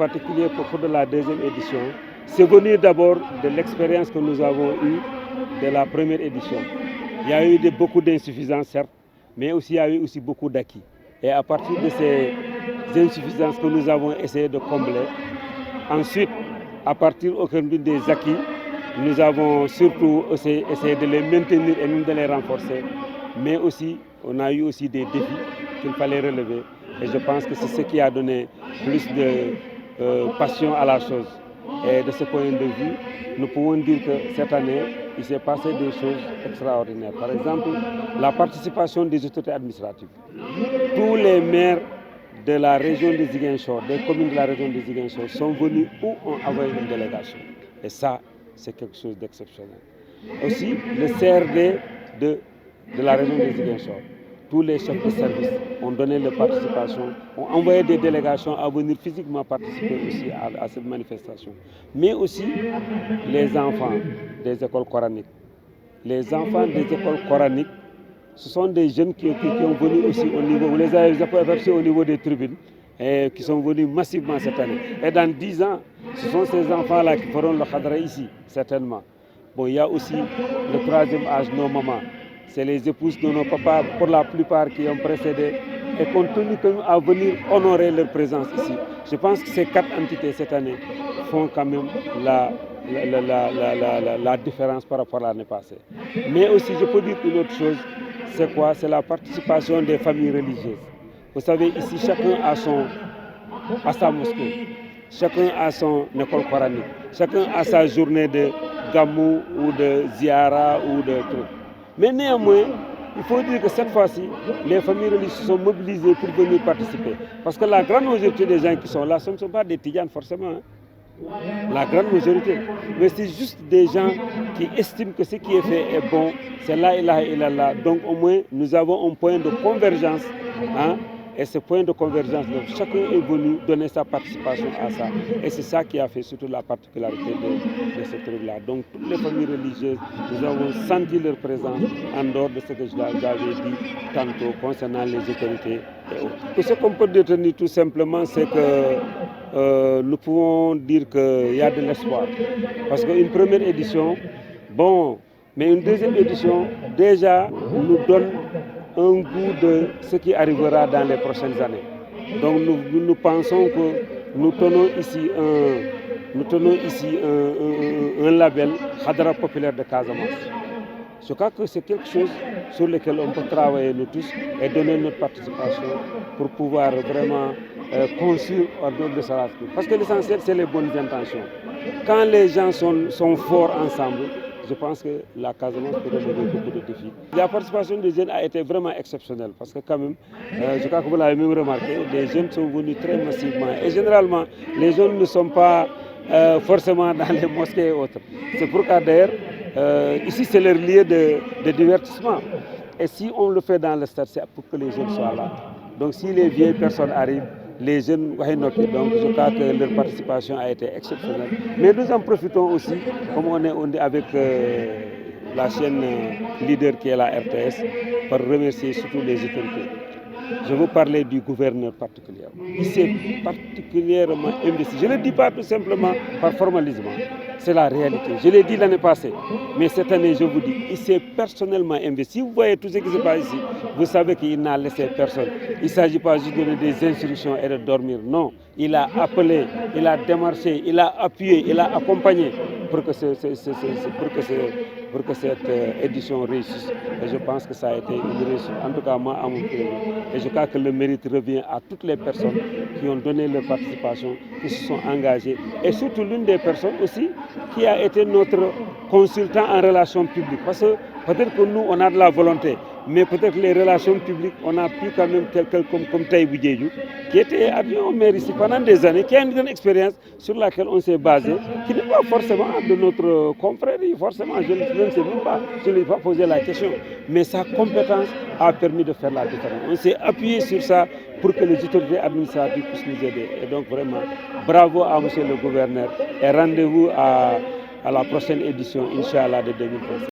particulier pour de la deuxième édition, c'est venu d'abord de l'expérience que nous avons eue de la première édition. Il y a eu beaucoup d'insuffisances, certes, mais aussi, il y a eu aussi beaucoup d'acquis. Et à partir de ces insuffisances que nous avons essayé de combler, ensuite, à partir aujourd'hui des acquis, nous avons surtout essayé de les maintenir et même de les renforcer. Mais aussi, on a eu aussi des défis qu'il fallait relever. Et je pense que c'est ce qui a donné plus de passion à la chose. Et de ce point de vue, nous pouvons dire que cette année, il s'est passé des choses extraordinaires. Par exemple, la participation des autorités administratives. Tous les maires de la région de Ziguinchor, des communes de la région de Ziguinchor sont venus ou ont envoyé une délégation. Et ça, c'est quelque chose d'exceptionnel. Aussi, le CRD de la région de Ziguinchor, tous les chefs de service ont donné leur participation, ont envoyé des délégations à venir physiquement participer aussi à cette manifestation. Mais aussi les enfants des écoles coraniques. Les enfants des écoles coraniques, ce sont des jeunes qui ont venu aussi au niveau, vous les avez aperçus au niveau des tribunes, et qui sont venus massivement cette année. Et dans 10 ans, ce sont ces enfants-là qui feront le khadra ici, certainement. Bon, il y a aussi le troisième âge, nos mamans. C'est les épouses de nos papas, pour la plupart, qui ont précédé et qui ont tenu à venir honorer leur présence ici. Je pense que ces 4 entités cette année font quand même la différence par rapport à l'année passée. Mais aussi, je peux dire une autre chose, c'est quoi? C'est la participation des familles religieuses. Vous savez, ici, chacun a sa mosquée, chacun a son école coranique, chacun a sa journée de gamou ou de ziara ou de trucs. Mais néanmoins, il faut dire que cette fois-ci, les familles religieuses sont mobilisées pour venir participer. Parce que la grande majorité des gens qui sont là, ce ne sont pas des Tidjanes forcément. La grande majorité. Mais c'est juste des gens qui estiment que ce qui est fait est bon. C'est la ilaha illallah. Donc au moins, nous avons un point de convergence. Et ce point de convergence, chacun est venu donner sa participation à ça. Et c'est ça qui a fait surtout la particularité de ce truc-là. Donc toutes les familles religieuses, nous avons senti leur présence en dehors de ce que j'avais dit tantôt concernant les autorités et autres. Et ce qu'on peut détenir tout simplement, c'est que nous pouvons dire qu'il y a de l'espoir. Parce qu'une première édition, bon, mais une deuxième édition, déjà, nous donne un goût de ce qui arrivera dans les prochaines années. Donc nous pensons que nous tenons ici un label Khadra populaire de Casamance. Je crois que c'est quelque chose sur lequel on peut travailler nous tous et donner notre participation pour pouvoir vraiment construire hors de ça. Parce que l'essentiel, c'est les bonnes intentions. Quand les gens sont forts ensemble, je pense que la Casamance peut relever beaucoup de défis. La participation des jeunes a été vraiment exceptionnelle parce que quand même, je crois que vous l'avez même remarqué, les jeunes sont venus très massivement. Et généralement, les jeunes ne sont pas forcément dans les mosquées et autres. C'est pourquoi d'ailleurs, ici c'est leur lieu de divertissement. Et si on le fait dans le stade, c'est pour que les jeunes soient là. Donc si les vieilles personnes arrivent, les jeunes, donc je crois que leur participation a été exceptionnelle. Mais nous en profitons aussi, comme on est avec la chaîne leader qui est la RTS, pour remercier surtout les autorités. Je veux parler du gouverneur particulièrement. Il s'est particulièrement investi. Je ne le dis pas tout simplement par formalisme, c'est la réalité. Je l'ai dit l'année passée, mais cette année, je vous dis, il s'est personnellement investi. Si vous voyez tout ce qui se passe ici, vous savez qu'il n'a laissé personne. Il ne s'agit pas juste de donner des instructions et de dormir. Non, il a appelé, il a démarché, il a appuyé, il a accompagné pour que cette édition réussisse. Et je pense que ça a été une réussite, en tout cas moi à mon pays. Et je crois que le mérite revient à toutes les personnes qui ont donné leur participation, qui se sont engagées. Et surtout l'une des personnes aussi qui a été notre consultant en relations publiques. Parce que peut-être que nous, on a de la volonté, mais peut-être les relations publiques, on a pu quand même quelqu'un comme Taïbou Diédhiou, qui était adjoint au maire ici pendant des années, qui a une grande expérience sur laquelle on s'est basé, qui n'est pas forcément de notre confrérie, forcément, je ne sais même pas, je ne lui ai pas posé la question, mais sa compétence a permis de faire la différence. On s'est appuyé sur ça pour que les autorités administratives puissent nous aider. Et donc vraiment, bravo à monsieur le gouverneur et rendez-vous à la prochaine édition, Inch'Allah, de 2025.